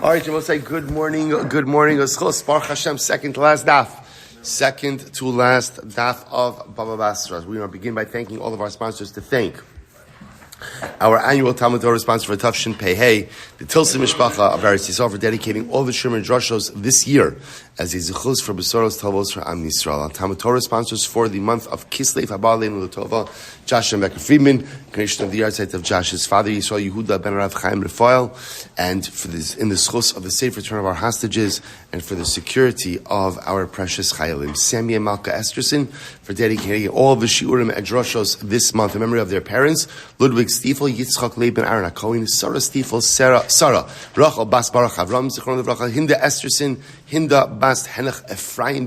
All right, we'll say good morning, Zechus, Baruch Hashem, second to last daf of Bava Basra. We want to begin by thanking all of our sponsors to thank our annual TALMUD TORAH sponsor for Tafshin Pei Hey, the Tilson Mishpacha of Eretz Yisrael, for dedicating all the Shirma and Droshos this year as a zechus for besuros, tovos for Am Yisroel. TALMUD TORAH sponsors for the month of Kislev, Habalin Lutova, Josh and Becca Friedman, creation of the Yahrzeit of Josh, his father Yisroel Yehuda ben HaRav Chaim Rephael, and for this, in the zechus of the safe return of our hostages, and for the security of our precious chayalim. Sammy and Malka Esterson for dedicating all the shiurim and droshos this month in memory of their parents, Ludwig Stiefel, Yitzchak Laib and Aharon HaKohen, Sarah Stiefel, Sarah, Rachel Bas Baruch Avraham, Hinda Esterson, Hinda Bas Henech Efrayim,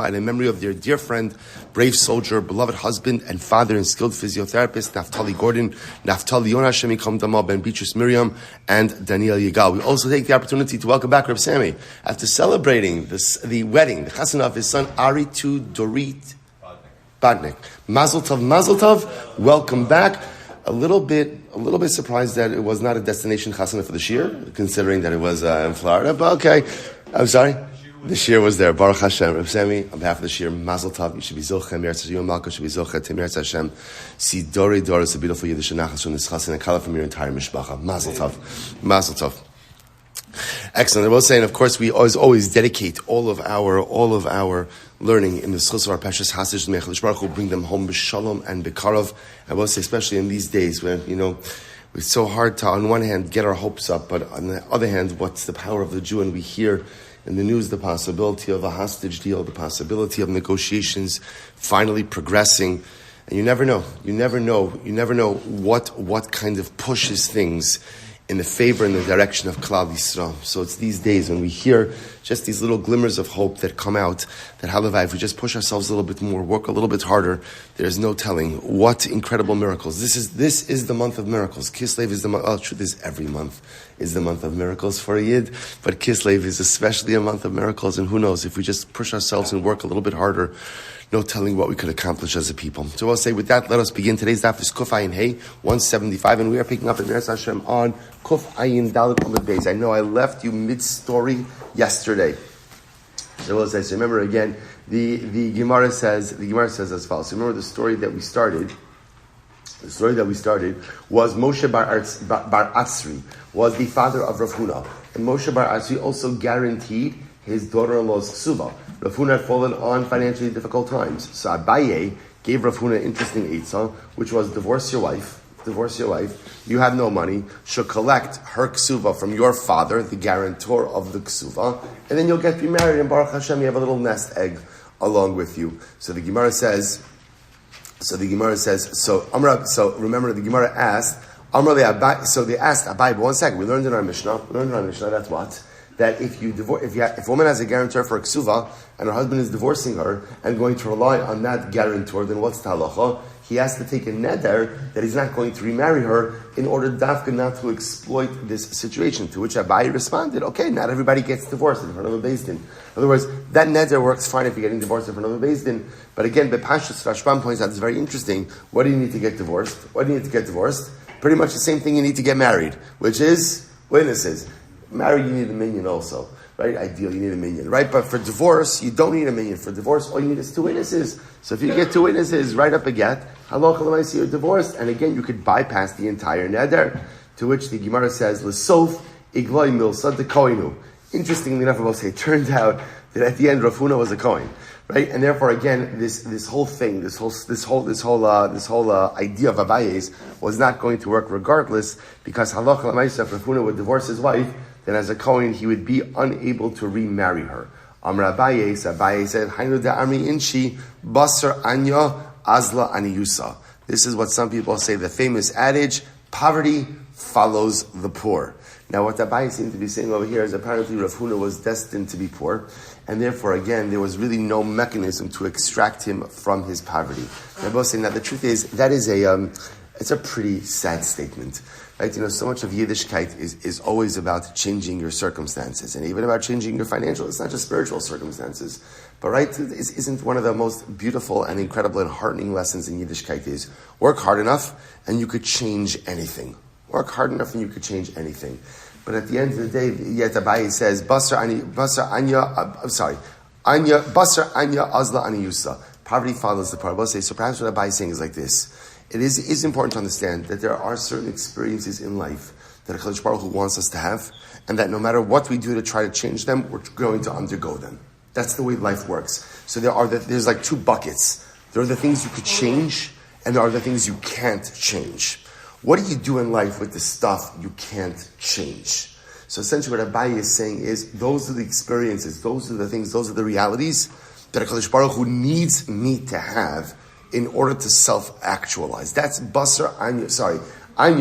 and in memory of their dear friend, brave soldier, beloved husband and father and skilled physiotherapist, Naftali Gordon, Naftali Yonah Hy, Ben Beatrice, Miriam, and Daniel Yigal. We also take the opportunity to welcome back Reb Sammy after celebrating the wedding, the chasana of his son Ari to Dorit Badnik. Mazel tov, welcome back. A little bit surprised that it was not a destination chasana for the shir, considering that it was in Florida. But okay, I'm sorry. The shir was there. Baruch Hashem. Reb Sammy, on behalf of the shir, Mazel tov. You should be zoche. Miriam, you and Malka should be zoche. Temeretz Hashem. See Dori. It's a beautiful Yiddish nachas from this chasana. Kala from your entire mishpacha. Mazel tov. Excellent. I will say, and of course, we always dedicate all of our learning in the zechus of our precious hostage, Mechalish Baruch Hu, bring them home b'shalom and b'karov. I will say, especially in these days when, it's so hard to, on one hand, get our hopes up, but on the other hand, what's the power of the Jew? And we hear in the news the possibility of a hostage deal, the possibility of negotiations finally progressing. And you never know what kind of pushes things in the favor and the direction of Klal Yisrael. So it's these days when we hear just these little glimmers of hope that come out, that halavai, if we just push ourselves a little bit more, work a little bit harder, there's no telling what incredible miracles. This is the month of miracles. Kislev is the month, the truth is every month is the month of miracles for a Yid, but Kislev is especially a month of miracles, and who knows, if we just push ourselves and work a little bit harder, no telling what we could accomplish as a people. So I'll say with that, let us begin. Today's daf is Kuf Ayin Hey, 175, and we are picking up in Meretz Hashem on Kuf Ayin Dalet Amud Beis. I know I left you mid-story yesterday. So I'll say, so remember again, the Gemara says as follows. So remember the story that we started. The story that we started was Moshe Bar Atzri was the father of Rav Huna, and Moshe Bar Atzri also guaranteed his daughter-in-law's ksuba. Rav Huna had fallen on financially difficult times. So Abaye gave Rav Huna an interesting eitzah, which was divorce your wife. You have no money. She'll collect her ksuva from your father, the guarantor of the ksuva, and then you'll get remarried, and Baruch Hashem, you have a little nest egg along with you. So the Gemara says, remember the Gemara asked, so they asked Abaye, but 1 second, we learned in our Mishnah, that's what? That if a woman has a guarantor for a ksuva, and her husband is divorcing her and going to rely on that guarantor, then what's the halacha? He has to take a neder that he's not going to remarry her in order dafka not to exploit this situation. To which Abaye responded, okay, not everybody gets divorced in front of a beis din. In other words, that neder works fine if you're getting divorced in front of a beis din. But again, Bepashas Rashbam points out, it's very interesting. What do you need to get divorced? Pretty much the same thing you need to get married, which is witnesses. Married, you need a minion also, right? Ideally, you need a minion, right? But for divorce, you don't need a minion. For divorce, all you need is 2 witnesses. So if you get 2 witnesses, write up a get. Halacha l'maaseh, you're divorced. And again, you could bypass the entire neder. To which the Gemara says, L'sof igloi milsa de koinu. Interestingly enough, it turned out that at the end, Rav Huna was a kohen, right? And therefore, again, this whole thing, this whole idea of Abaye's was not going to work regardless, because halacha l'maaseh, if Rav Huna would divorce his wife, then as a Kohen, he would be unable to remarry her. Amar Abaye said, Hainu da Amri Inshi, Basra Anya, Azla Aniyusa. This is what some people say, the famous adage, poverty follows the poor. Now what Abaye seemed to be saying over here is apparently Rav Huna was destined to be poor, and therefore again, there was really no mechanism to extract him from his poverty. They're both saying that the truth is, that is it's a pretty sad statement. Right? So much of Yiddishkeit is always about changing your circumstances, and even about changing your financial, it's not just spiritual circumstances. But right, isn't one of the most beautiful and incredible and heartening lessons in Yiddishkeit is work hard enough and you could change anything. Work hard enough and you could change anything. But at the end of the day, yet Abaye says, Basra Anya Azla Ani Yusa. Poverty follows the poor. So perhaps what Abaye is saying is like this. It is important to understand that there are certain experiences in life that HaKadosh Baruch Hu wants us to have, and that no matter what we do to try to change them, we're going to undergo them. That's the way life works. So there's like two buckets. There are the things you could change, and there are the things you can't change. What do you do in life with the stuff you can't change? So essentially what Abaye is saying is, those are the experiences, those are the things, those are the realities that HaKadosh Baruch Hu needs me to have in order to self-actualize. That's Basar Anya, I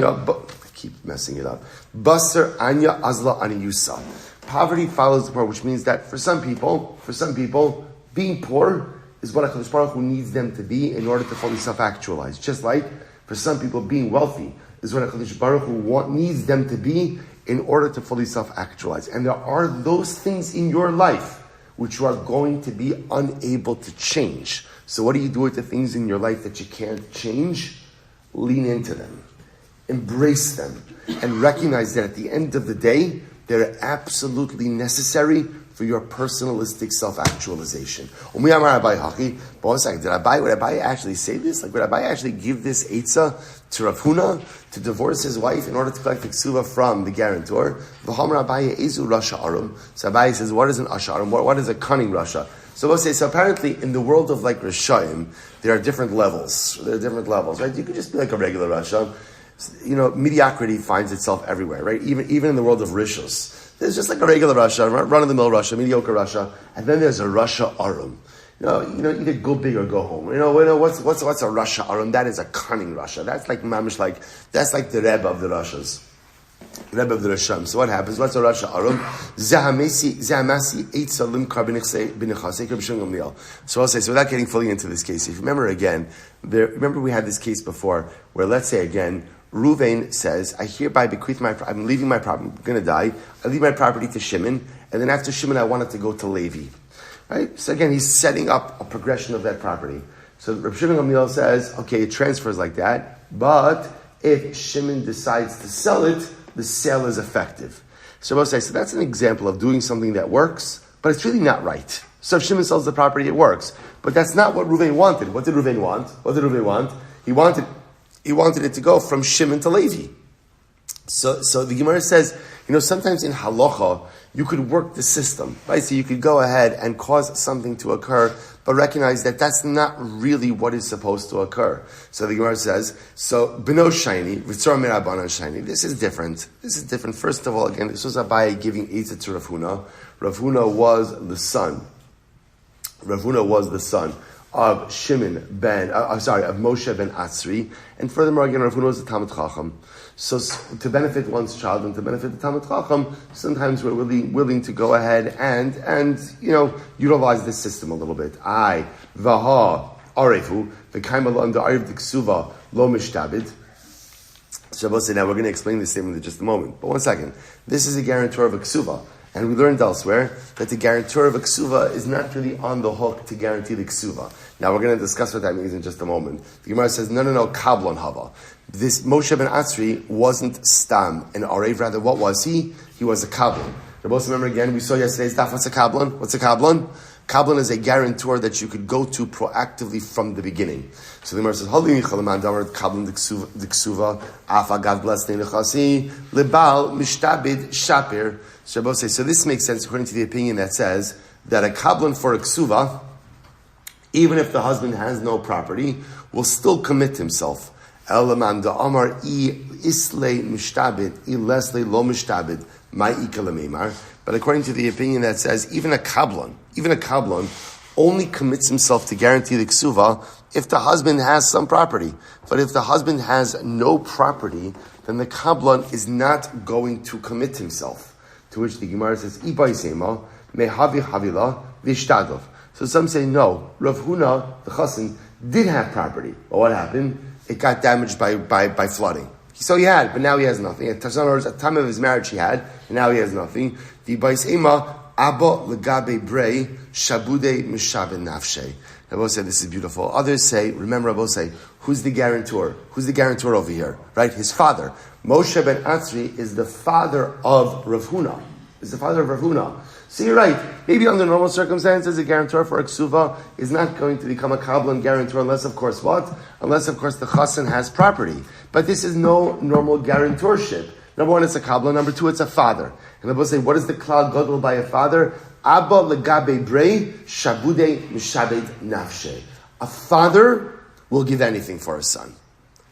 keep messing it up. Basar Anya Azla Ani Yusa. Poverty follows the poor, which means that for some people, being poor is what HaKadosh Baruch Hu needs them to be in order to fully self-actualize. Just like for some people, being wealthy is what HaKadosh Baruch Hu needs them to be in order to fully self-actualize. And there are those things in your life which you are going to be unable to change. So what do you do with the things in your life that you can't change? Lean into them. Embrace them. And recognize that at the end of the day, they're absolutely necessary for your personalistic self-actualization. But one second, would Abaye actually say this? Would Abaye actually give this eitzah to Rav Huna to divorce his wife in order to collect the ksuva from the guarantor? So Abaye says, what is an asharim? What is a cunning rasha? So we'll say, so apparently in the world of Rishayim, there are different levels. Right? You could just be like a regular rasha. Mediocrity finds itself everywhere, right? Even in the world of rishos. There's just like a regular Russia, run-of-the-mill Russia, mediocre Russia, and then there's a Russia Arum. Either go big or go home. What's a Russia Arum? That is a cunning Russia. That's like mamish, that's like the Rebbe of the Russias. Rebbe of the Risham. So what happens? What's a Russia Arum? So I'll say, so without getting fully into this case, if you remember again, remember we had this case before, where let's say again, Ruvain says, I hereby bequeath I'm leaving my property, I'm going to die, I leave my property to Shimon, and then after Shimon I want it to go to Levi. Right? So again, he's setting up a progression of that property. So Rabbi Shimon Gamliel says, okay, it transfers like that, but if Shimon decides to sell it, the sale is effective. So Rabbi says, so that's an example of doing something that works, but it's really not right. So if Shimon sells the property, it works. But that's not what Ruvain wanted. What did Ruvain want? He wanted it to go from Shimon to Levi. So the Gemara says, sometimes in halacha, you could work the system, right? So you could go ahead and cause something to occur, but recognize that that's not really what is supposed to occur. So the Gemara says, so beno shiny, v'tzor mirabanan shiny. This is different. First of all, again, this was Abaye giving eitzah to Rav Huna. Rav Huna was the son of Shimon of Moshe ben Atzri, and furthermore, again, Rav Huna was the Talmud Chacham. So to benefit one's child and to benefit the Talmud Chacham, sometimes we're really willing to go ahead and utilize this system a little bit. Vaha arefu v'kaimala under arev diksuva lo mishtabid. Shabbos say, now we're going to explain this statement in just a moment. But one second, this is a guarantor of a ksuva. And we learned elsewhere that the guarantor of a ksuva is not really on the hook to guarantee the ksuva. Now we're going to discuss what that means in just a moment. The Gemara says, no, kablon hava. This Moshe ben Atzri wasn't stam and arev, rather what was he? He was a kablon. Remember again, we saw yesterday's daf, what's a kablon? What's a kablon? Kablon is a guarantor that you could go to proactively from the beginning. So the Gemara says, "Halini chalaman damar kablon diksuva afa gav blessed nechasi lebal mishtabid shapir." So this makes sense according to the opinion that says that a kablon for a ksuva, even if the husband has no property, will still commit himself. Elaman da amar islay mishtabid ilesle lo mishtabid my ikalamemar. But according to the opinion that says even a kablon only commits himself to guarantee the ksuva if the husband has some property. But if the husband has no property, then the kablon is not going to commit himself. To which the Gemara says, Ibay Sema, mehavi havila vishtadov. So some say no. Rav Huna, the chassan, did have property. But what happened? It got damaged by flooding. So he had, but now he has nothing. At the time of his marriage he had, and now he has nothing. The Ibay Sema, Abba legabe brei shabude mishabe nafshe. Rabbi say this is beautiful. Others say, remember Rabbi say, who's the guarantor? Who's the guarantor over here? Right? His father. Moshe ben Atzri is the father of Rav Huna. Is the father of Rav Huna. So you're right. Maybe under normal circumstances, a guarantor for a ksuva is not going to become a kabbalah guarantor unless, of course, what? Unless, of course, the chassan has property. But this is no normal guarantorship. Number one, it's a kabbalah. Number two, it's a father. And Rabbi say, what is the klal gadol by a father? Abba legabe brei shabude mishabed nafshe. A father will give anything for his son.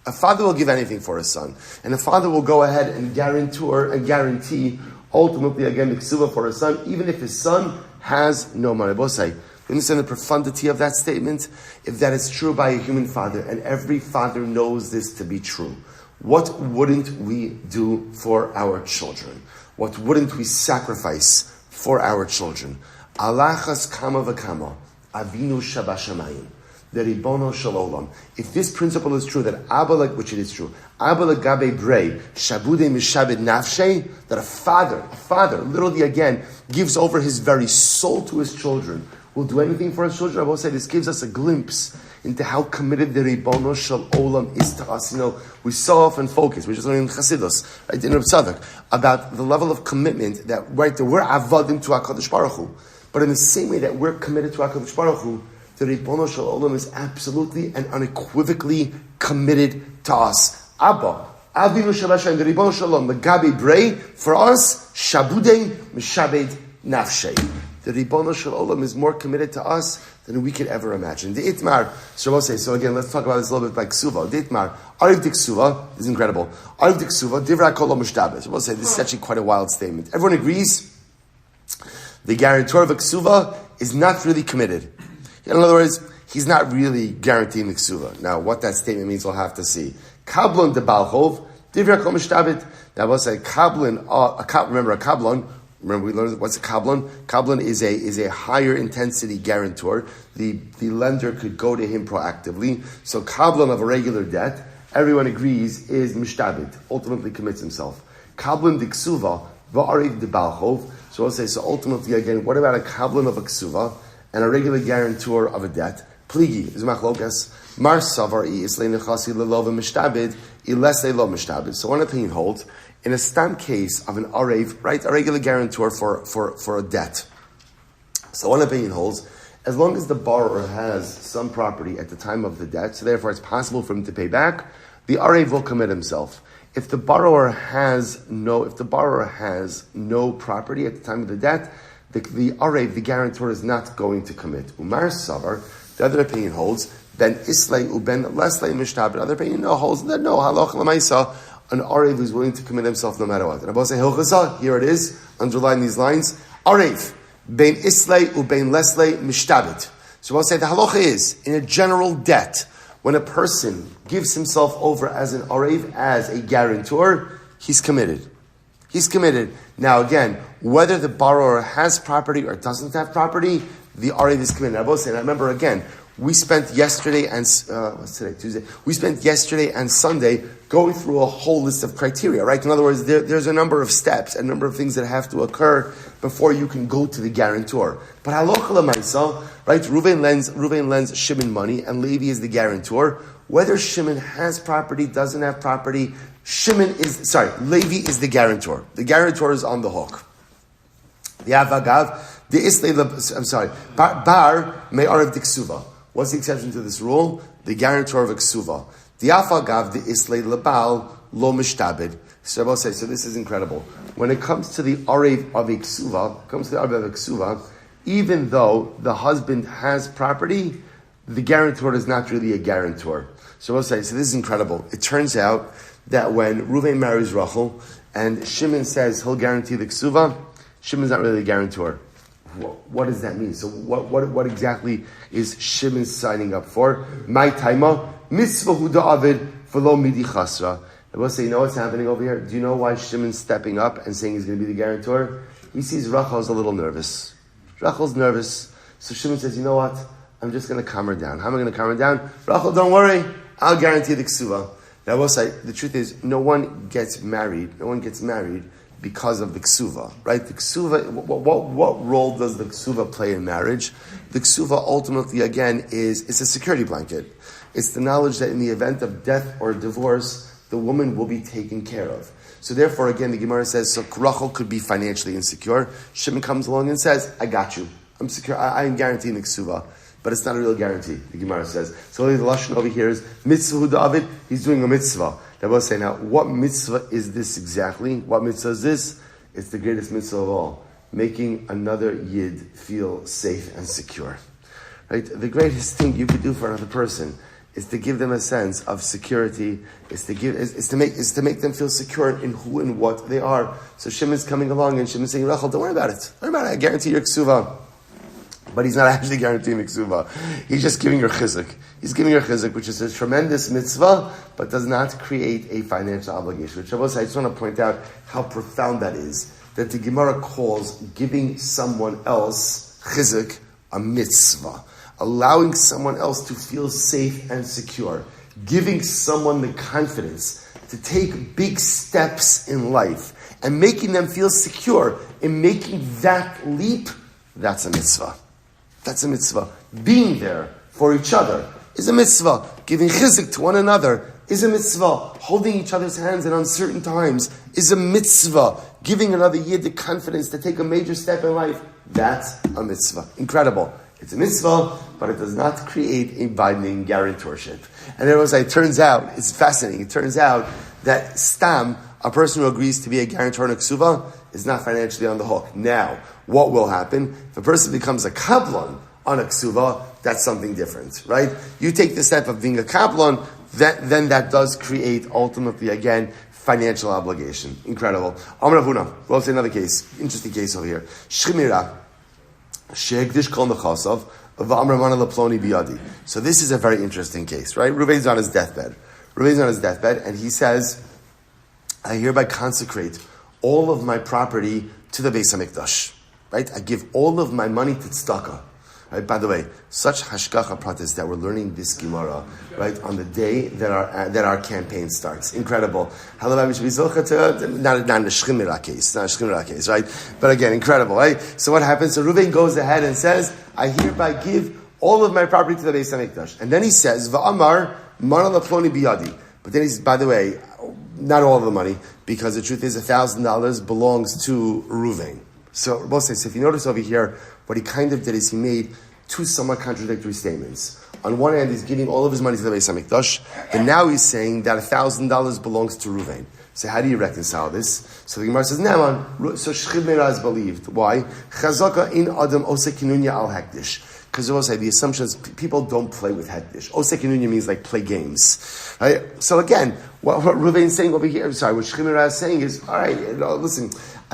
A father will give anything for his son. And a father will go ahead and guarantee ultimately, again, the ksuva for his son, even if his son has no money. Rabbi say, you understand the profundity of that statement? If that is true by a human father, and every father knows this to be true, what wouldn't we do for our children? What wouldn't we sacrifice for our children? Alachas kama v'kama, avinu shabashamayim, the ribono shalom. If this principle is true, that Abba, which it is true, Abba legabe brei, shabude mishabed nafshe, that a father, literally again, gives over his very soul to his children, will do anything for his children. I will say this gives us a glimpse into how committed the Ribono Shel Olam is to us. You know, we so often focus, we're just learning in Chassidus, right, in Reb Tzadok, about the level of commitment that, right, that we're avodim to HaKadosh Baruch Hu. But in the same way that we're committed to HaKadosh Baruch Hu, the Ribono Shel Olam is absolutely and unequivocally committed to us. Abba, Avinu Shabashayim, the Ribono Shel Olam, Megabe Brei, for us, Shabudei Mishabed Nafshei. The Ribono Shel Olam is more committed to us than we could ever imagine. The Itmar, so again, let's talk about this a little bit by Ksuva. The Itmar, Ariv Dik Ksuva, this is incredible. Ariv Dik Ksuva, Divra Kol Mishtabet. So we'll say this is actually quite a wild statement. Everyone agrees the guarantor of a Ksuva is not really committed. In other words, he's not really guaranteeing the Ksuva. Now, what that statement means, we'll have to see. Kablon de Balchov, Divra Kol Mishtabet. Now we'll say Kablon, remember a Kablon. Remember, we learned what's a kablan. Kablan is a higher intensity guarantor. The lender could go to him proactively. So kablan of a regular debt, everyone agrees, is mishtabit, ultimately commits himself. Kablan de ksuva, va'ariv de balchov. So we'll say, so ultimately again, what about a kablan of a ksuva and a regular guarantor of a debt? Pligi is machlokas. Mar savar islay nechasi lelov mishtabit, ilesay lo mishtabit. So one opinion holds, in a stam case of an arev, right, a regular guarantor for a debt. So one opinion holds, as long as the borrower has some property at the time of the debt, so therefore it's possible for him to pay back, the arev will commit himself. If the borrower has no property at the time of the debt, the arev, the guarantor, is not going to commit. Umar savar, the other opinion holds, ben islay uben leslay mishtab. The other opinion holds that no, halach l'maisa, an Arev is willing to commit himself no matter what. And Abba say, Hilchasa, here it is, underline these lines. Arev, bein islay ubein leslay mishtabit. So Abba say, the halacha is, in a general debt, when a person gives himself over as an Arev, as a guarantor, he's committed. He's committed. Now again, whether the borrower has property or doesn't have property, the Arev is committed. Abba say, and I remember again, we spent yesterday and what's today? Tuesday. We spent yesterday and Sunday going through a whole list of criteria, right? In other words, there's a number of steps, a number of things that have to occur before you can go to the guarantor. But halacha l'maisa, right? Reuven lends Shimon money, and Levi is the guarantor. Whether Shimon has property, doesn't have property, Levi is the guarantor. The guarantor is on the hook. The avagav, bar me'arev diksuva. What's the exception to this rule? The guarantor of a ksuva. The afagav, the islay lebal lo mishtabed. So I'll say, so this is incredible. When it comes to the arev of a ksuva, even though the husband has property, the guarantor is not really a guarantor. So I'll say, so this is incredible. It turns out that when Reuven marries Rachel and Shimon says he'll guarantee the ksuva, Shimon's not really a guarantor. What does that mean? So what exactly is Shimon signing up for? My taima mitzvah huda avid v'lo midi chasra. I will say, you know what's happening over here? Do you know why Shimon's stepping up and saying he's going to be the guarantor? He sees Rachel's a little nervous. Rachel's nervous, so Shimon says, you know what? I'm just going to calm her down. How am I going to calm her down? Rachel, don't worry. I'll guarantee the ksuva. Now I will say, the truth is, no one gets married because of the ksuva, right? The ksuva, what role does the ksuva play in marriage? The ksuva ultimately, again, it's a security blanket. It's the knowledge that in the event of death or divorce, the woman will be taken care of. So therefore, again, the Gemara says, so Rachel could be financially insecure. Shimon comes along and says, I got you. I'm secure. I am guaranteeing the ksuva. But it's not a real guarantee, the Gemara says. So only the Lashon over here is, mitzvah David, he's doing a mitzvah. They both say, now, what mitzvah is this exactly? What mitzvah is this? It's the greatest mitzvah of all. Making another Yid feel safe and secure. Right? The greatest thing you could do for another person is to give them a sense of security, is to make them feel secure in who and what they are. So Shimon's coming along and Shimon's saying, Rachel, don't worry about it. Don't worry about it. I guarantee your ksuva. But he's not actually guaranteeing the ksuva. He's just giving her chizuk. He's giving her chizuk, which is a tremendous mitzvah, but does not create a financial obligation. Which I just want to point out how profound that is. That the Gemara calls giving someone else chizuk a mitzvah. Allowing someone else to feel safe and secure. Giving someone the confidence to take big steps in life. And making them feel secure in making that leap, that's a mitzvah. That's a mitzvah. Being there for each other is a mitzvah. Giving chizuk to one another is a mitzvah. Holding each other's hands in uncertain times is a mitzvah. Giving another yid the confidence to take a major step in life, that's a mitzvah. Incredible. It's a mitzvah, but it does not create a binding guarantorship. And it turns out, it's fascinating, it turns out that stam, a person who agrees to be a guarantor in a ksuva, is not financially on the hook. Now, what will happen? If a person becomes a kaplan on a ksuva, that's something different, right? You take the step of being a kaplan, then that does create, ultimately, again, financial obligation. Incredible. Amar Avuna, we'll say another case, interesting case over here. Shchimira, she'ekdish kol nechasav, v'amar mana leploni biyadi. So this is a very interesting case, right? Reuven's on his deathbed. And he says, I hereby consecrate all of my property to the Beis HaMikdash. Right? I give all of my money to tzedakah. Right? By the way, such hashgacha pratis that we're learning this Gemara, right, on the day that our campaign starts. Incredible. Not in the Shchimira case, right? But again, incredible, right? So what happens? So Reuven goes ahead and says, I hereby give all of my property to the Beis HaMikdash. And then he says, Va'amar mana leploni biyadi. But then he's, by the way, not all of the money, because the truth is $1,000 belongs to Reuven. So both says, if you notice over here, what he kind of did is he made two somewhat contradictory statements. On one hand, he's giving all of his money to the Beis HaMikdash, but now he's saying that $1,000 belongs to Reuven. So how do you reconcile this? So the Gemara says, Naaman, so Shchimera is believed. Why? Chazaka in Adam Ose Kinunya al Hekdish. Because also the assumption is people don't play with Hekdish. Ose Kinunya means like play games. Right? So again, what Reuven is saying over here, what Shchimera is saying is, all right, listen,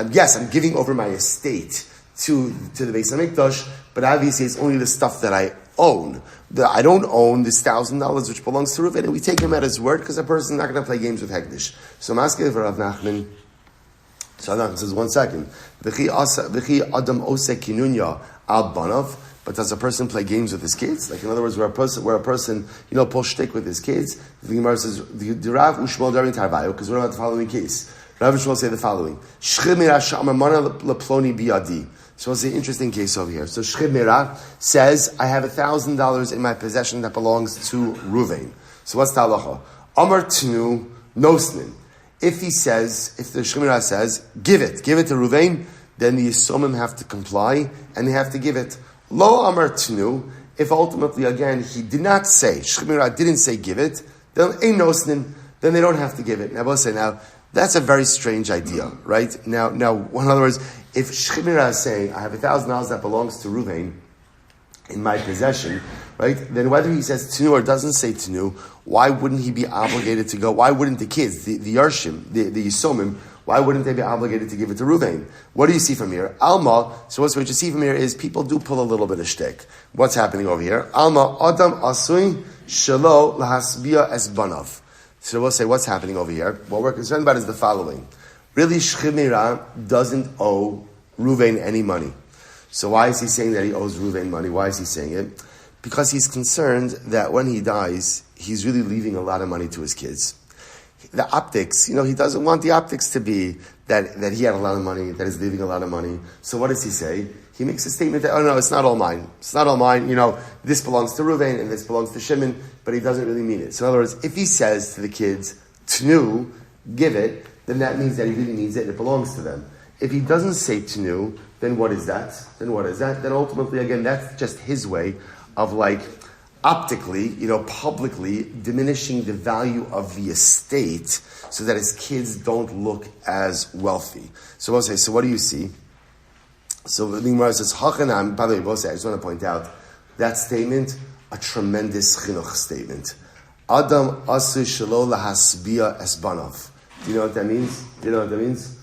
yes, I'm giving over my estate to the Beis HaMikdash, but obviously it's only the stuff that I own. I don't own this $1,000 which belongs to Reuven, and we take him at his word because a person is not going to play games with Hekdish. So Maskeh for Rav Nachman. So Rav Nachman says, 1 second. V'chi adam ose kinunya al banav. But does a person play games with his kids? Like in other words, where a person pulls shtick with his kids. The Gemara says, the Rav Ushmuel daring tarvayo, because we're about the following case. Rav Ushmuel say the following: Shchimira sh'amar mana leploni biyadi. So it's an interesting case over here. So Shchimira says, I have $1,000 in my possession that belongs to Reuven. So what's the halacha? Amar tnu nosnin. If the Shchimira says, give it to Reuven, then the Yisomim have to comply and they have to give it. Lo amar tnu. If ultimately again he did not say, Shchimira didn't say give it, then ein nosnin. Then they don't have to give it. Now that's a very strange idea, right? Now, in other words, if Shchimira is saying, I have $1,000 that belongs to Reuven in my possession, right? Then whether he says tnu or doesn't say tnu, why wouldn't he be obligated to go? Why wouldn't the kids, the Yarshim, the Yisomim, why wouldn't they be obligated to give it to Reuven? What do you see from here? Alma, so what you see from here is people do pull a little bit of shtick. What's happening over here? Alma, Adam Asui, Shalo, Lahasbia Esbanav. So we'll say what's happening over here. What we're concerned about is the following. Really, Shchimira doesn't owe Reuven any money. So why is he saying that he owes Reuven money? Why is he saying it? Because he's concerned that when he dies, he's really leaving a lot of money to his kids. The optics, he doesn't want the optics to be that he had a lot of money, that he's leaving a lot of money. So what does he say? He makes a statement that, oh no, it's not all mine. It's not all mine. This belongs to Reuven and this belongs to Shimon, but he doesn't really mean it. So in other words, if he says to the kids, Tnu, give it, then that means that he really means it and it belongs to them. If he doesn't say Tnu, then what is that? Then ultimately, again, that's just his way of optically, publicly diminishing the value of the estate so that his kids don't look as wealthy. So we'll say, so what do you see? So the Gemara says, Hachanam, by the way, we'll say, I just want to point out, that statement, a tremendous chinuch statement. Adam asu shelo lahasbia esbanov. Do you know what that means?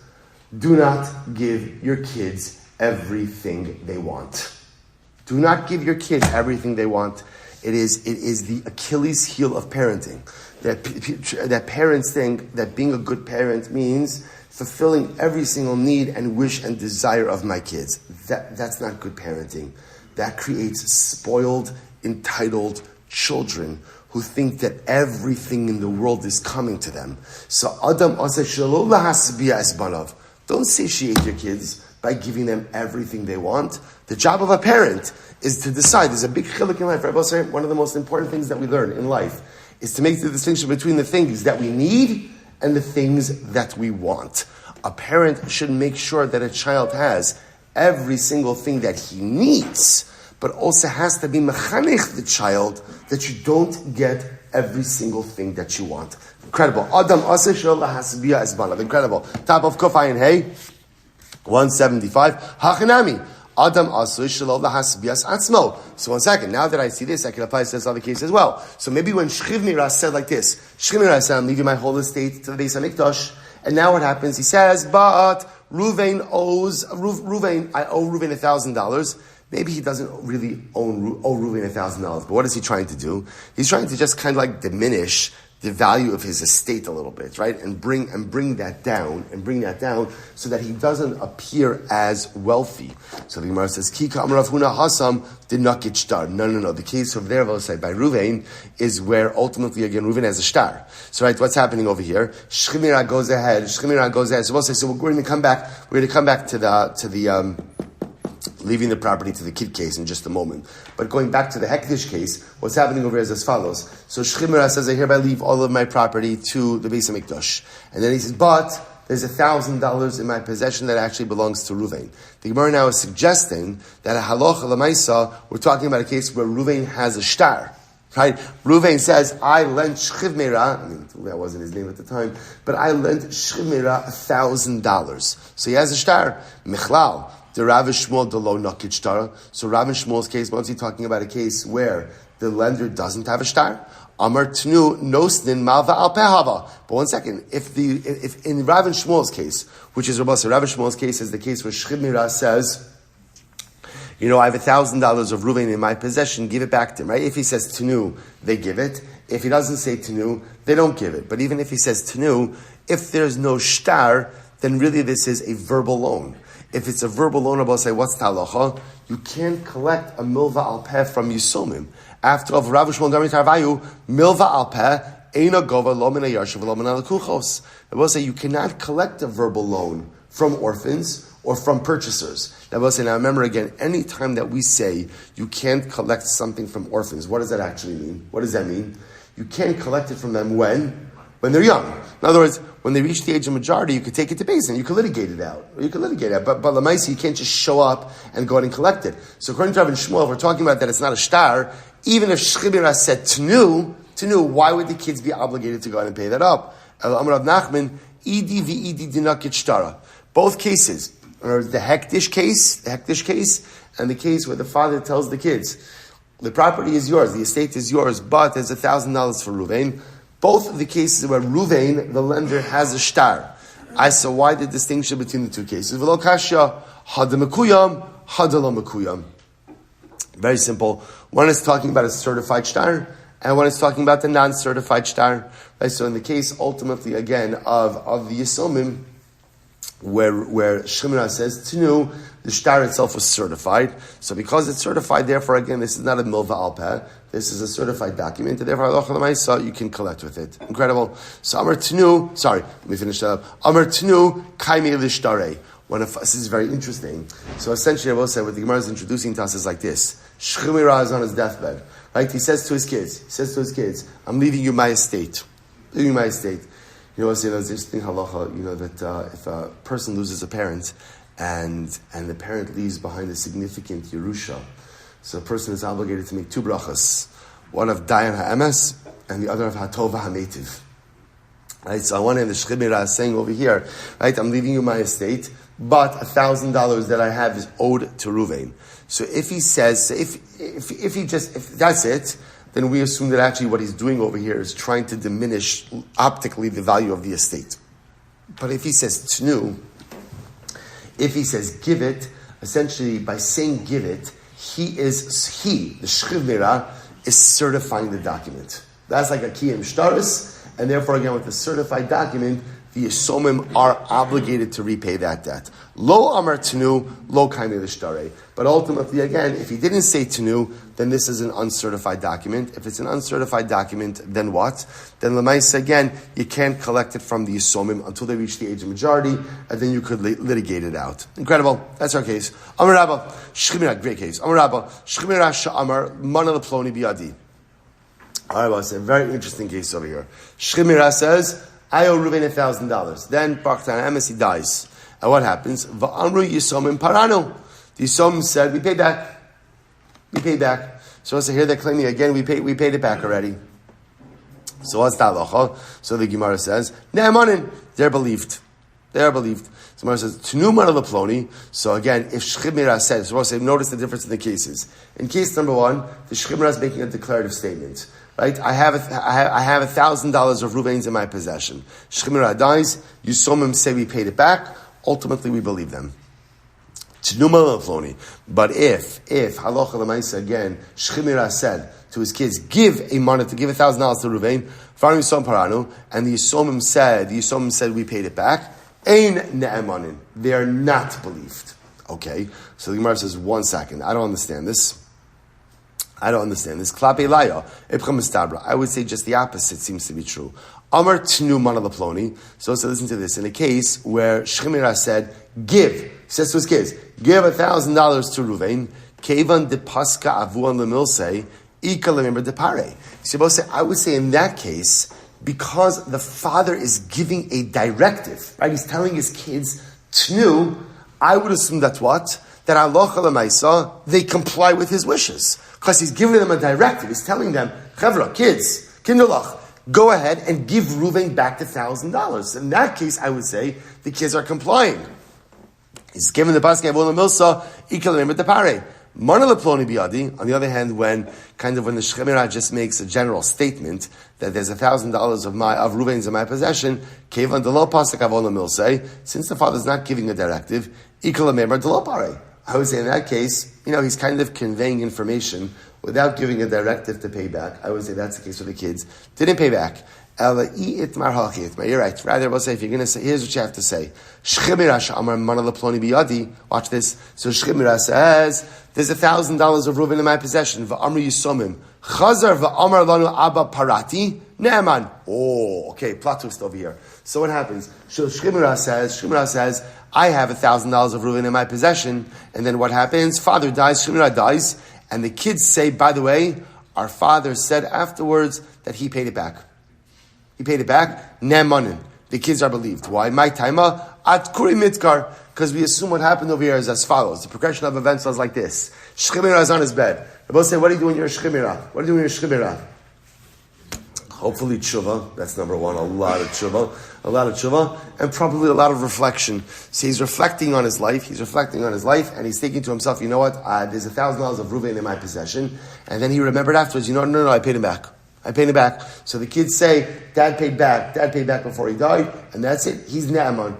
Do not give your kids everything they want. Do not give your kids everything they want. It is the Achilles heel of parenting. That parents think that being a good parent means fulfilling every single need and wish and desire of my kids. That's not good parenting. That creates spoiled, entitled children who think that everything in the world is coming to them. So Adam aseh shelo lahasbia esbanav. Don't satiate your kids by giving them everything they want. The job of a parent is to decide. There's a big chiluk in life. Rabbi Basra, one of the most important things that we learn in life is to make the distinction between the things that we need and the things that we want. A parent should make sure that a child has every single thing that he needs, but also has to be mechanech the child that you don't get every single thing that you want. Incredible. Adam aseh shelo lahasbia esbanav. Incredible. Top of Kuf Ayin Hey, 175. Hachanami. Adam asu shelo lahasbias atzmo. So 1 second. Now that I see this, I can apply this to this other case as well. So maybe when Shchiv Mira said like this, Shchiv Mira said, I'm leaving my whole estate to the Beis HaMikdash, and now what happens? He says, but Reuven, I owe Reuven $1,000. Maybe he doesn't really owe Reuven $1,000. But what is he trying to do? He's trying to just kind of diminish the value of his estate a little bit, right? And bring that down so that he doesn't appear as wealthy. So the Gemara says, Ki ka'amar Rav Huna Hasam did not get shtar. No. The case of there, by Reuven, is where ultimately, again, Reuven has a shtar. So, right, what's happening over here? Shchimira goes ahead. So we'll say, so we're going to come back to the leaving the property to the kid case in just a moment. But going back to the Hektish case, what's happening over here is as follows. So Shchimira says, I hereby leave all of my property to the Beis HaMikdash. And then he says, but there's $1,000 in my possession that actually belongs to Reuven. The Gemara now is suggesting that a halacha l'maisa, we're talking about a case where Reuven has a shtar. Right? Reuven says, I lent Shchimira, that wasn't his name at the time, but I lent Shchimira $1,000. So he has a shtar. Michlal. The Rabbi Shmuel Delo Nakid Shtar. So Rabbi Shmuel's case, what's he talking about? A case where the lender doesn't have a shtar. Amar Tnu Nosnin Malva Al Pehava. But 1 second, if in Rabbi Shmuel's case, which is Rabbi Shmuel's case is the case where Shchimira says, I have $1,000 of Reuven in my possession, give it back to him, right? If he says Tnu, they give it. If he doesn't say Tnu, they don't give it. But even if he says Tnu, if there's no shtar, then really this is a verbal loan. If it's a verbal loan, I'll say, what's halacha? You can't collect a milva al peh from Yisomim. After all, Rav Shmuel Gami Tarvayu, milva al peh, eina gova lo min hayarshiv lo min halakuchos. I will say, you cannot collect a verbal loan from orphans or from purchasers. I will say, now remember again, any time that we say you can't collect something from orphans, what does that actually mean? What does that mean? You can't collect it from them when they're young. In other words, when they reach the age of majority, you could take it to Beis and you could litigate it out. But Lamaisi, you can't just show up and go out and collect it. So according to Rabbi Shmuel, if we're talking about that it's not a shtar, even if Shchimira said Tnu, why would the kids be obligated to go out and pay that up? Amar Rav Nachman, Idi v'idi dinakit shtara. Both cases, or the hektish case, and the case where the father tells the kids, the property is yours, the estate is yours, but there's $1,000 for Reuven. Both of the cases where Reuven, the lender, has a shtar. I saw why the distinction between the two cases. V'lo kasha, hada mekuyam, hada lo mekuyam. Very simple. One is talking about a certified shtar, and one is talking about the non-certified shtar. Right? So in the case, ultimately, again, of the Yisomim, where Shemira says Tnu, the shtar itself was certified. So because it's certified, therefore again, this is not a milva alpeh. This is a certified document, and therefore you can collect with it. Incredible. So Amar Tnu, let me finish that up. Amar Tnu kaimi lishtare. This is very interesting. So essentially, I will say what the Gemara is introducing to us is like this: Shemira is on his deathbed, right? He says to his kids, "I'm leaving you my estate. Leaving my estate." You know, there's this thing halacha. You know that if a person loses a parent, and the parent leaves behind a significant yerusha, so a person is obligated to make two brachas, one of dayan ha'emes and the other of hatova ha'metiv. Right. So on one hand, the Shemira is saying over here, right? I'm leaving you my estate, but $1,000 that I have is owed to Ruvain. So if he says, if that's it, then we assume that actually what he's doing over here is trying to diminish optically the value of the estate. But if he says tnu, if he says give it, essentially by saying give it, the Shemira, is certifying the document. That's like a kiyum shtaris, and therefore again with the certified document, the Yisomim are obligated to repay that debt. Lo amar tenu, lo kaimi l'shtare. But ultimately, again, if he didn't say tenu, then this is an uncertified document. If it's an uncertified document, then what? Then l'maisa, again, you can't collect it from the Yisomim until they reach the age of majority, and then you could litigate it out. Incredible. That's our case. Amar Rabba, Shemira, great case. Amar Rabba, Shemira sha'amar, mana l'ploni biadi. All right, well, it's a very interesting case over here. Shemira says, I owe Reuven $1,000. Then Baruch Avraham, he dies. And what happens? Va'amru Yisomim paranu. The Yisomim said, we pay back. We pay back. So here they're claiming again, we paid it back already. So what's that halacha? So the Gemara says, Ne'emanin. They're believed. They are believed. So the Gemara says, Tnu mana leploni. So again, if Shemira says, so we'll say, notice the difference in the cases. In case number one, the Shemira is making a declarative statement. Right, I have $1,000 of Ruvains in my possession. Shemira dies. Yisomim say we paid it back. Ultimately, we believe them. But if halacha l'maisa again, Shemira said to his kids, give $1,000 to Ruvain, Farim Yisomim paranu, and the Yisomim said we paid it back. Ein ne'emanin. They are not believed. Okay, so the Gemara says, 1 second, I don't understand this. Klape laya, ipcha mistabra. I would say just the opposite seems to be true. Amar tnu mana leploni. So listen to this. In a case where Shemira said, he says to his kids, give $1,000 to Ruvain, kevan de paska avuan lemilse, ika lemember de pare. So I would say in that case, because the father is giving a directive, right? He's telling his kids, tnu, I would assume that what? That halacha l'maisa, they comply with his wishes. Because he's giving them a directive. He's telling them, Chevra, kids, kindulach, go ahead and give Reuven back the $1,000. In that case, I would say the kids are complying. He's giving the basket of milsa, ikalim the pare. Mana leploni biadi. On the other hand, when the Shemira just makes a general statement that there's $1,000 of Reuven's in my possession, kevan de lo pasek avon milsa. Since the father's not giving a directive, ikalim de lo pare. I would say in that case, he's kind of conveying information without giving a directive to pay back. I would say that's the case for the kids. Didn't pay back. You're right. Rather, we'll say, if you're going to say, here's what you have to say. Watch this. So Shemira says, there's $1,000 of Reuven in my possession. Va'amru Yisomim. Chazar va'amar lanu abba parati. Ne'eman. Oh, okay, plot twist over here. So what happens? So Shemira says, I have $1,000 of Reuven in my possession. And then what happens? Father dies, Shemira dies. And the kids say, by the way, our father said afterwards that he paid it back. He paid it back. Ne'emanin. The kids are believed. Why? My taima at kuri mitkar. Because we assume what happened over here is as follows. The progression of events was like this. Shemira is on his bed. They both say, what are you doing in your Shemira? What are you doing in your Shemira? Hopefully tshuva. That's number one. A lot of tshuva. And probably a lot of reflection. So he's reflecting on his life. And he's thinking to himself, you know what? There's $1,000 of Reuven in my possession. And then he remembered afterwards, no, I paid him back. So the kids say, Dad paid back before he died. And that's it. He's Naaman.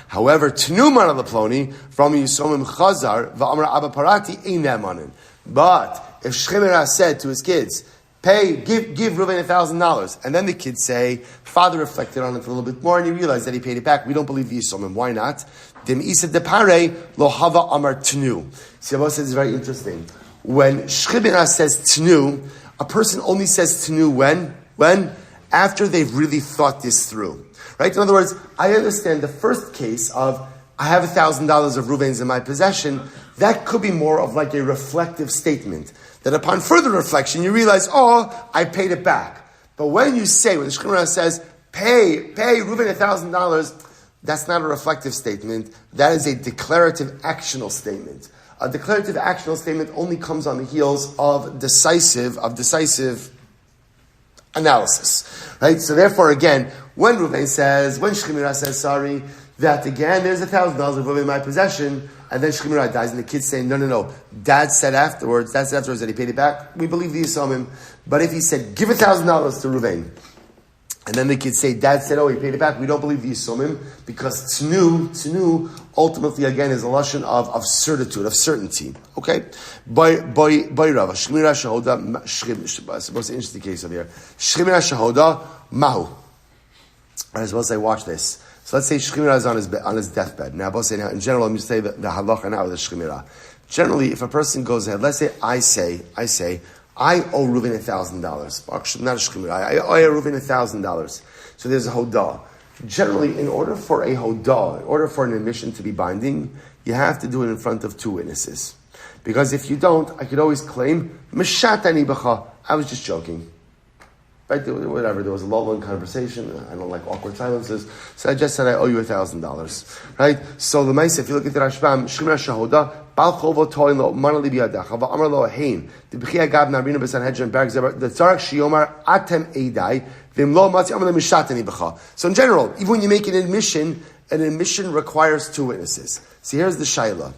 However, Tnuman of the Ploni, from Yisomim Chazar, Va'amra Abba Parati, ain't Naamanin. But if Shemira said to his kids, give Reuven $1,000. And then the kids say, father reflected on it a little bit more and he realized that he paid it back. We don't believe the Yisomim. Why not? Dem isa de pare lo hava amar tnu. See, Abba says it's very interesting. When Shchibina says tnu, a person only says tnu when? After they've really thought this through. Right? In other words, I understand the first case of, I have $1,000 of Reuven's in my possession. That could be more of like a reflective statement. That upon further reflection, you realize, I paid it back. But when you say, when the Shechina says, pay Reuven $1,000, that's not a reflective statement. That is a declarative actional statement. A declarative actional statement only comes on the heels of decisive analysis. Right? So therefore, again, when Shechina says, sorry, that again, there's $1,000 of Reuven in my possession, and then Shechimira dies, and the kids say, no. Dad said afterwards that he paid it back. We believe the Yisomim. But if he said, give $1,000 to Reuven, and then the kids say, Dad said, he paid it back, we don't believe the Yisomim, because Tnu, ultimately, again, is a lashon of certitude, of certainty. Okay? By Rava, Shechimira Shahoda, I suppose the interesting case over here. Shechimira Shahoda, Mahu. I suppose I watch this. So let's say Shechimira is on his deathbed. Now, in general, I'm going to say the halacha now with the Shechimira. Generally, if a person goes ahead, let's say I owe Reuven $1,000. Not a Shechimira. I owe Reuven $1,000. So there's a hodah. Generally, in order for a hodah, in order for an admission to be binding, you have to do it in front of two witnesses. Because if you don't, I could always claim, Meshatani b'cha. I was just joking. Right? Whatever, there was a long conversation. I don't like awkward silences. So I just said, I owe you $1,000. Right? So the Maisa, if you look at the Rashbam, Shemra Shahoda, Bal Chovo Toin Lo, Manali Biadach, Hava Amar Lo Ahain, the Bechia Gab Narina Besan Hedger and Berg Zeber, the Tzarak Shiomar, Atem Eidai, Vim Lo Matzi Amar Mishatani Becha. So in general, even when you make an admission requires two witnesses. See, here's the Shaila.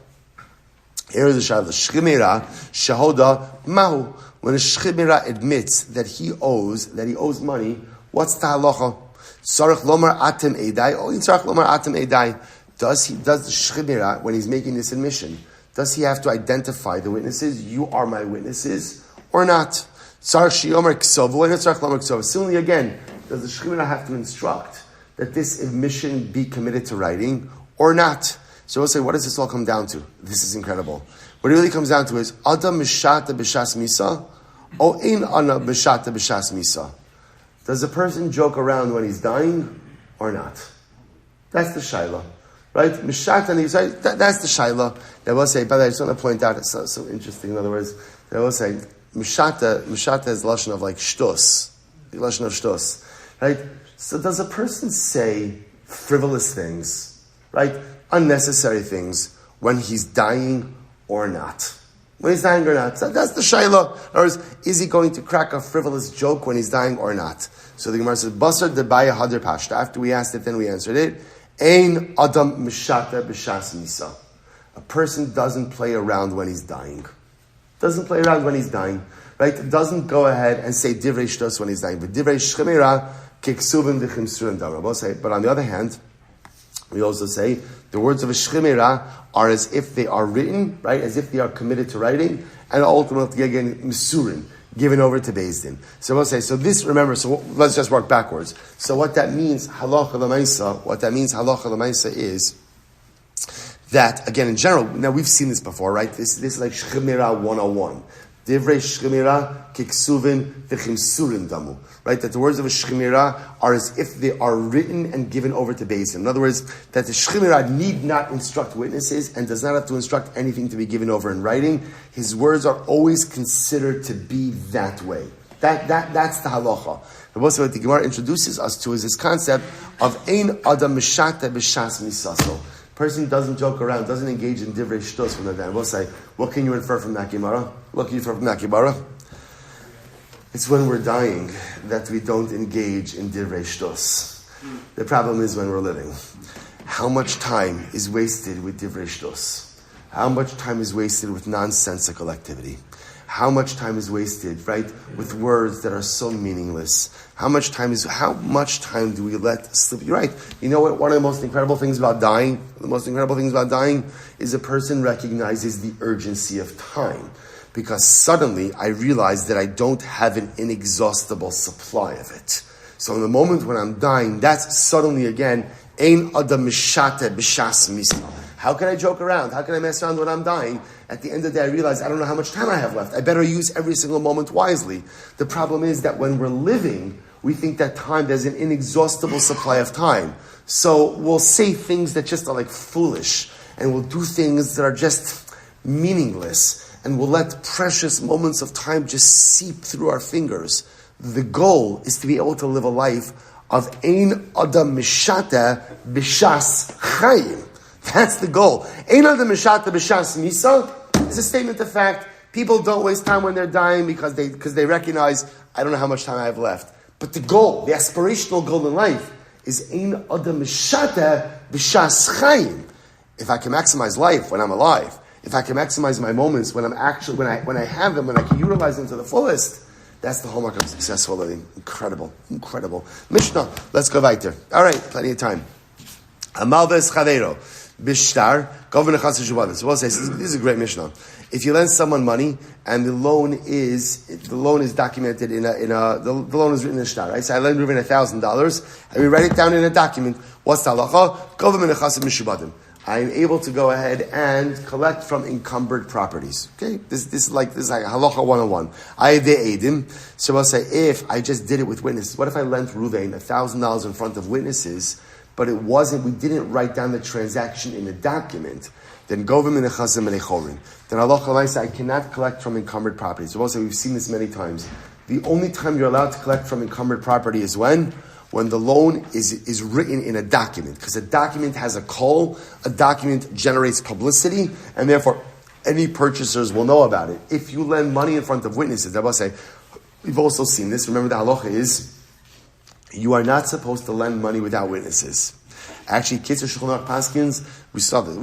Shchimira Shahoda Mahu. When a Shchimira admits that he owes money, what's the halacha? Tzarech lomar atem edai, tzarech lomar atem edai. Does the Shchimira, when he's making this admission, does he have to identify the witnesses? You are my witnesses, or not? Tzarech shiomer ksovu, and tzarech lomar ksovu. Similarly, again, does the Shchimira have to instruct that this admission be committed to writing, or not? So we'll say, what does this all come down to? This is incredible. What it really comes down to is, Adam mishata b'shas misa, o ein ana mishata b'shas misa. Does a person joke around when he's dying, or not? That's the shaila. Right? Mishata, that's the shaila. They will say, by the way, I just want to point out, it's so interesting, in other words, they will say, mishata is the lashon of like shtus. The lashon of shtus. Right? So does a person say frivolous things, right? Unnecessary things, when he's dying or not? When he's dying or not? So that's the shayla. In other words, is he going to crack a frivolous joke when he's dying or not? So the Gemara says, Basra debaya hadar pashta. After we asked it, then we answered it. Ein adam mishata b'shas misa. A person doesn't play around when he's dying. Doesn't play around when he's dying. Right? Doesn't go ahead and say divrei shtos when he's dying. But divrei shchemira kiksuvim v'chimsurim dara. But on the other hand, we also say the words of a shchimira are as if they are written, right? As if they are committed to writing, and ultimately again misurin, given over to Beis Din. So we'll say, so this, remember, so let's just work backwards. So what that means, halacha l'maisa, is that, again, in general, now we've seen this before, right? This is like shchimira 101. Divrei shchimira kiksuvin v'chimsurin damu. Right? That the words of a shchimira are as if they are written and given over to Beis Din. In other words, that the shchimira need not instruct witnesses and does not have to instruct anything to be given over in writing. His words are always considered to be that way. That's the halacha. And also what the Gemara introduces us to is this concept of ein adam mishata b'shas misaso. Person doesn't joke around, doesn't engage in divrei shtos from the day. We'll say, what can you infer from that Gemara? What can you infer from that Gemara? It's when we're dying that we don't engage in divrei shtos. The problem is when we're living. How much time is wasted with divrei shtos? How much time is wasted with nonsensical activity? How much time is wasted, right, with words that are so meaningless? How much time do we let slip? You're right. You know what? One of the most incredible things about dying, is a person recognizes the urgency of time. Because suddenly I realize that I don't have an inexhaustible supply of it. So in the moment when I'm dying, that's suddenly again, ein adam mishate b'shas misa. How can I joke around? How can I mess around when I'm dying? At the end of the day, I realize I don't know how much time I have left. I better use every single moment wisely. The problem is that when we're living, we think that there's an inexhaustible supply of time. So we'll say things that just are like foolish, and we'll do things that are just meaningless, and we'll let precious moments of time just seep through our fingers. The goal is to be able to live a life of ein adam mishata b'shas chayim. That's the goal. Ein adam mishata b'shas misa is a statement of fact. People don't waste time when they're dying because they recognize, I don't know how much time I have left. But the goal, the aspirational goal in life, is ein adam mishata b'shas chayim. If I can maximize life when I'm alive, if I can maximize my moments when I'm actually when I have them, when I can utilize them to the fullest, that's the hallmark of successful living. Incredible. Mishnah. Let's go weiter. All right, plenty of time. Amalves chavero bishtar governor chassid shubavim. So we'll say this is a great Mishnah. If you lend someone money and the loan is documented the loan is written in a shtar, right? So I lend Reuven $1,000 and we write it down in a document. What's the halacha? Governor chassid mishubavim. I am able to go ahead and collect from encumbered properties. Okay, this is like halacha 101. I de edim. So I'll say if I just did it with witnesses. What if I lent Reuven $1,000 in front of witnesses, but we didn't write down the transaction in a document? Then govim in echasim and echorin. Then halacha I cannot collect from encumbered properties. So I'll say we've seen this many times. The only time you're allowed to collect from encumbered property is when the loan is written in a document, because a document has a call, a document generates publicity, and therefore any purchasers will know about it. If you lend money in front of witnesses, I will say, we've also seen this. Remember, the halacha is you are not supposed to lend money without witnesses. Actually, Kitzur Shulchan Aruch Paskins, we saw this in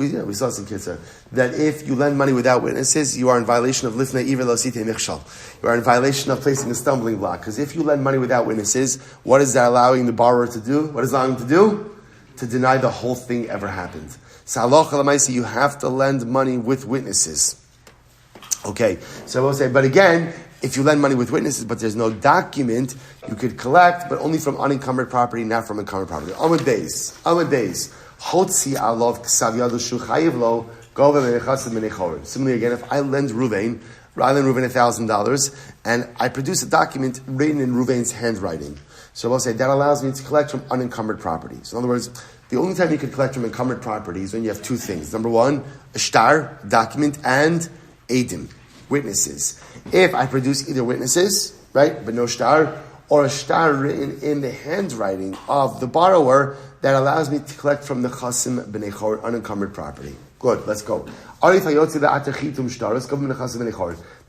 Kitzur, that if you lend money without witnesses, you are in violation of Lifnei Iver Lo Sitei Michshal. You are in violation of placing a stumbling block. Because if you lend money without witnesses, what is that allowing the borrower to do? What is allowing him to do? To deny the whole thing ever happened. So halacha l'maisa, you have to lend money with witnesses. Okay, so I will say, but again, if you lend money with witnesses, but there's no document, you could collect, but only from unencumbered property, not from encumbered property. Amud Beis. Chotzi alov ksav yadu shu chayiv lo govem echasim menechorim. Similarly, again, if I lend Reuven $1,000, and I produce a document written in Reuven's handwriting, so I'll say that allows me to collect from unencumbered property. So in other words, the only time you could collect from encumbered property is when you have two things. Number one, a shtar, document, and edim, witnesses. If I produce either witnesses, right, but no shtar, or a shtar written in the handwriting of the borrower, that allows me to collect from the chasim b'nei chor, unencumbered property. Good, let's go. This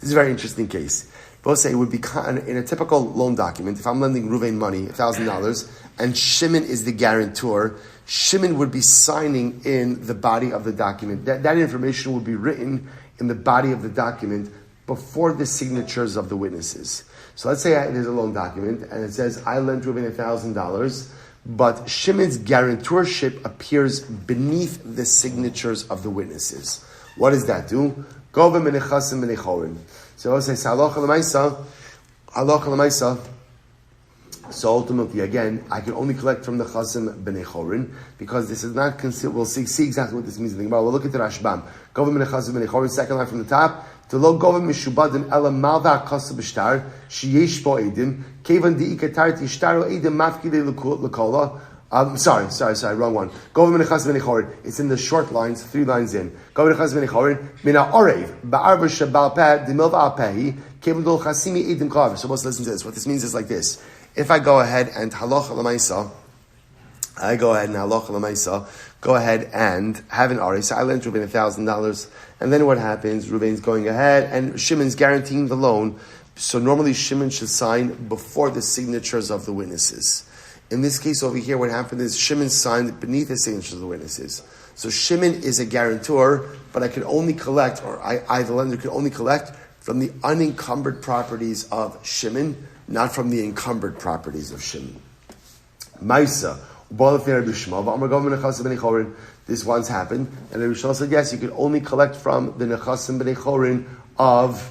is a very interesting case. We'll say it would be in a typical loan document, if I'm lending Reuven money, $1,000, and Shimon is the guarantor, Shimon would be signing in the body of the document. That information would be written in the body of the document before the signatures of the witnesses. So let's say there's a loan document, and it says, I lent Reuven $1,000, but Shimon's guarantorship appears beneath the signatures of the witnesses. What does that do? So I'll say, halacha l'maisa. So ultimately, again, I can only collect from the chasim b'nei chorin, because this is not considered. We'll see exactly what this means in the Gemara. We'll look at the Rashbam. Govim b'nei chasim b'nei chorin, second line from the top. To lo govim mishubadim ela malva kasu b'shtar sheyesh bo edim kevan diikatarti shtaro edim mafkide lekola. Sorry, wrong one. Govim b'nei chasim b'nei chorin. It's in the short lines, 3 lines in. Govim b'nei chasim b'nei chorin mina orev ba'arba shabal peh dimilva al pehi kevan dol chasimi edim kaver. So let's listen to this. What this means is like this. If I go ahead and halacha l'maisa, go ahead and have an aris. So I lent Reuven $1,000, and then what happens? Reuven's going ahead, and Shimon's guaranteeing the loan. So normally Shimon should sign before the signatures of the witnesses. In this case over here, what happened is Shimon signed beneath the signatures of the witnesses. So Shimon is a guarantor, but I can only collect, or I the lender, can only collect from the unencumbered properties of Shimon, not from the encumbered properties of Shimon. Maisa, this once happened, and Rabbi Shmuel said, yes, you could only collect from the nechasim b'nei chorin of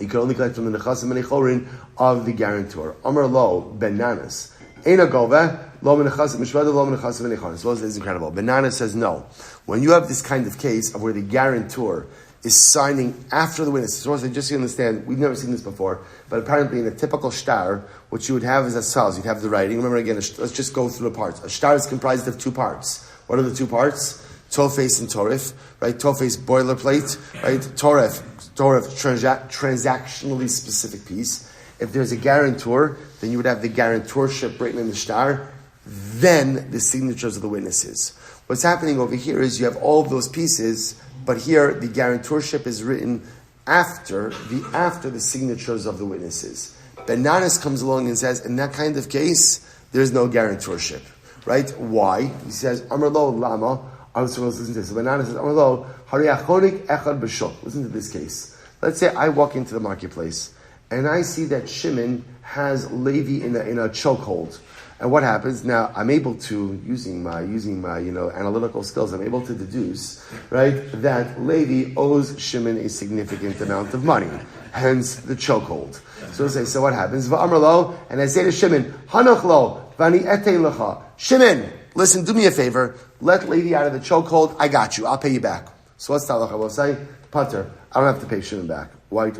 You can only collect from the nechasim and echorin of the guarantor. Amar lo benanas. Eina goveh lo menechasim mishvada lo menechasim and echorin. So this is incredible. Benanas says no. When you have this kind of case of where the guarantor is signing after the witness. So just so you understand, we've never seen this before, but apparently in a typical shtar, what you would have is a saz. You'd have the writing. Remember again, let's just go through the parts. A shtar is comprised of two parts. What are the two parts? Tofes and torif, right? Tofes, boilerplate, right? Torif, transactionally specific piece. If there's a guarantor, then you would have the guarantorship written in the shtar, then the signatures of the witnesses. What's happening over here is you have all of those pieces, but here the guarantorship is written after the signatures of the witnesses. Benanas comes along and says, in that kind of case, there's no guarantorship, right? Why? He says, Amar lo lama. Listen to this. So Benanas says, Amar lo hariachonik echad b'shok. Listen to this case. Let's say I walk into the marketplace and I see that Shimon has Levi in a chokehold. And what happens now? I'm able to, using my analytical skills, I'm able to deduce, right, that Levi owes Shimon a significant amount of money, hence the chokehold. So I say, so what happens? Va'amar lo, and I say to Shimon, Hanach lo, vani etei lecha. Shimon, listen, do me a favor. Let Levi out of the chokehold. I got you. I'll pay you back. So what's the halacha? I will say, Pater, I don't have to pay Shimon back. Why?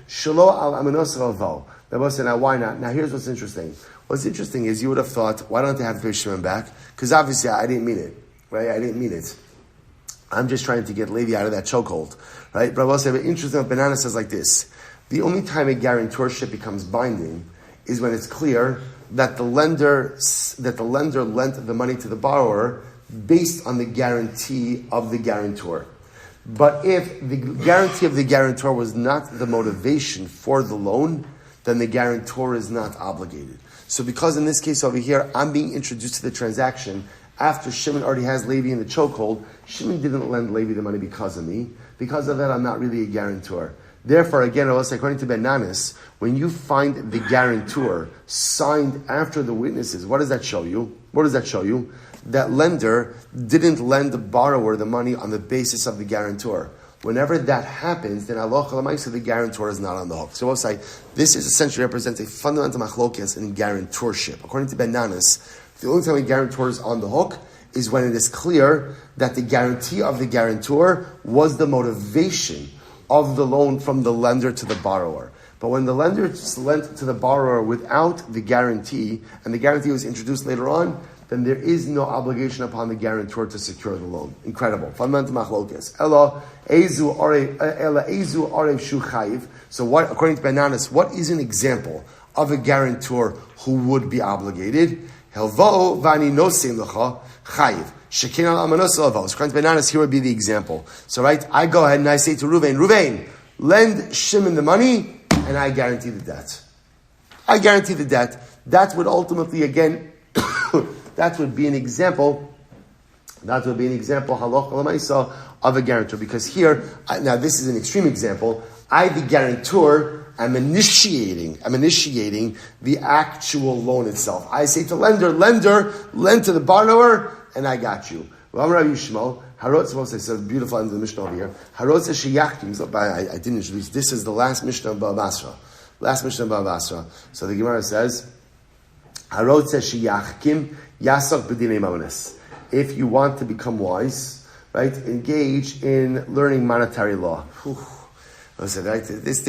Shelo al aminos ravo. I will say, now why not? Now here's what's interesting. What's interesting is you would have thought, why don't I have to pay Shimon back? Because obviously I didn't mean it, right? I didn't mean it. I'm just trying to get Levi out of that chokehold, right? But I will say, but interesting, Banana says like this. The only time a guarantorship becomes binding is when it's clear that the lender lent the money to the borrower based on the guarantee of the guarantor. But if the guarantee of the guarantor was not the motivation for the loan, then the guarantor is not obligated. So because in this case over here, I'm being introduced to the transaction after Shimon already has Levi in the chokehold. Shimon didn't lend Levi the money because of me. Because of that, I'm not really a guarantor. Therefore, again, according to Benanas, when you find the guarantor signed after the witnesses, what does that show you? That lender didn't lend the borrower the money on the basis of the guarantor. Whenever that happens, then Allah Chalamaisa, the guarantor is not on the hook. So we'll say, this is essentially represents a fundamental machlokes in guarantorship. According to Benanas, the only time a guarantor is on the hook is when it is clear that the guarantee of the guarantor was the motivation of the loan from the lender to the borrower. But when the lender lent to the borrower without the guarantee, and the guarantee was introduced later on, then there is no obligation upon the guarantor to secure the loan. Incredible. Fundamental machlokes. So what, according to Benanas, what is an example of a guarantor who would be obligated? Helvo vani nosim lecha chayiv. Shekin al amanos lavo. According to Benanas, here would be the example. So right, I go ahead and I say to Ruvain, lend Shimon the money, and I guarantee the debt. That would ultimately, again, that would be an example halach l'maisa of a guarantor. Because here, now this is an extreme example. I, the guarantor, am initiating the actual loan itself. I say to lender, lend to the borrower, and I got you. Rabbi Shmuel, it's a beautiful end of the Mishnah over here. I didn't introduce. This is the last Mishnah of Basra. So the Gemara says, if you want to become wise, right, engage in learning monetary law. Listen, right? This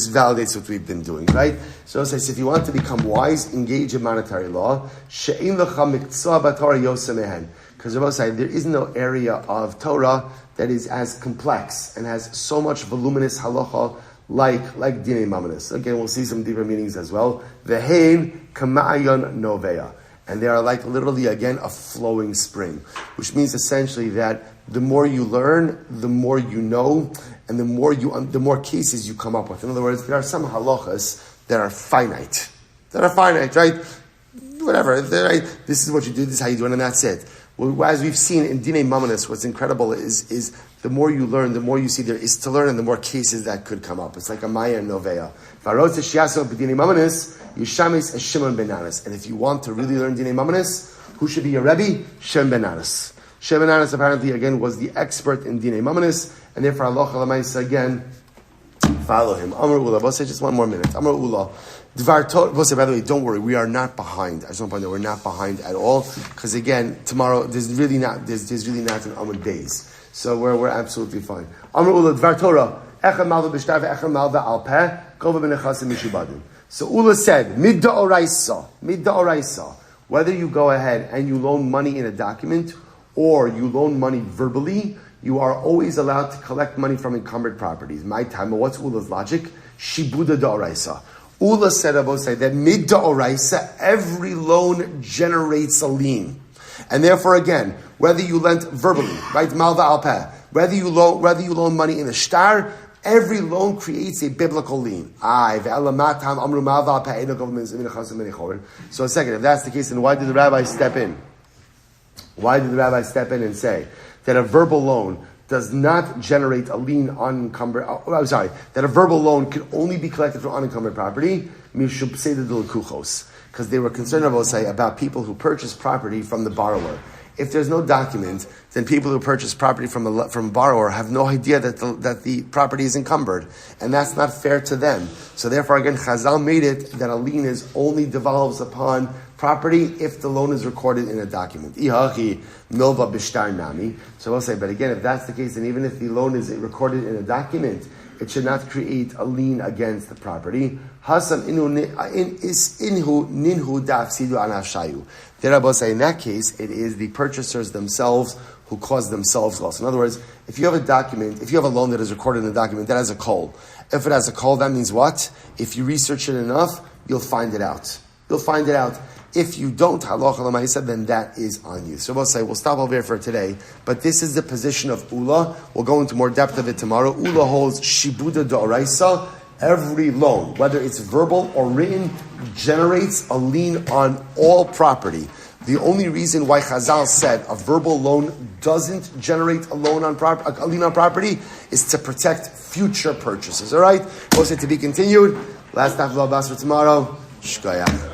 validates what we've been doing, right? So it says, if you want to become wise, engage in monetary law. Because there is no area of Torah that is as complex and has so much voluminous halacha like Dinei Mamanis. Again, we'll see some deeper meanings as well. Vehein kamayon novea. And they are like literally, again, a flowing spring, which means essentially that the more you learn, the more you know, and the more cases you come up with. In other words, there are some halachas that are finite, right? Whatever, right? This is what you do, this is how you do it, and that's it. Well, as we've seen in Dinei Mamanis, what's incredible is the more you learn, the more you see there is to learn, and the more cases that could come up. It's like a Maya Novea. And if you want to really learn Dinei Mamanis, who should be your Rebbe? Shem Benanas. Shem Benanas apparently, again, was the expert in Dinei Mamanis, and therefore, Allah Alamaisa, again, Follow him. Amar Ula. We'll say just one more minute. Amar Ula. We'll say, by the way, don't worry, we are not behind. I just want to point out we're not behind at all. Because again, tomorrow there's really not an Amud days. So we're absolutely fine. Amar Ula Dvar Torah. Echad malva b'shtar ve'echad malva al peh. Kova b'nechasim mishubadim. So Ula said, Midda oraisa. Whether you go ahead and you loan money in a document or you loan money verbally, you are always allowed to collect money from encumbered properties. My time, what's Ula's logic? Shibuda da'oraisa. Ula said, that mid da'oraisa, every loan generates a lien. And therefore, again, whether you lent verbally, right, malva al peh, whether you loan money in a shtar, every loan creates a biblical lien. So a second, if that's the case, then why did the rabbi step in? Why did the rabbi step in and say that a verbal loan does not generate a lien on encumbered? That a verbal loan can only be collected from unencumbered property? Because they were concerned about people who purchase property from the borrower. If there's no document, then people who purchase property from a borrower have no idea that the property is encumbered, and that's not fair to them. So therefore, again, Chazal made it that a lien only devolves upon property if the loan is recorded in a document. Ihachi milva b'shtar nami. So we'll say, but again, if that's the case, then even if the loan is recorded in a document, it should not create a lien against the property. Hasam inhu ninhu dafsidu anafshayu. The Rabbi say, in that case, it is the purchasers themselves who cause themselves loss. In other words, if you have a document, if you have a loan that is recorded in a document, that has a call. If it has a call, that means what? If you research it enough, you'll find it out. If you don't, halacha l'maisa, then that is on you. So we'll say, we'll stop over here for today, but this is the position of Ula. We'll go into more depth of it tomorrow. Ula holds shibuda da'oraisa. Every loan, whether it's verbal or written, generates a lien on all property. The only reason why Chazal said a verbal loan doesn't generate a lien on property is to protect future purchases. All right? We'll say to be continued. Last half of Basra tomorrow. Shkoyach.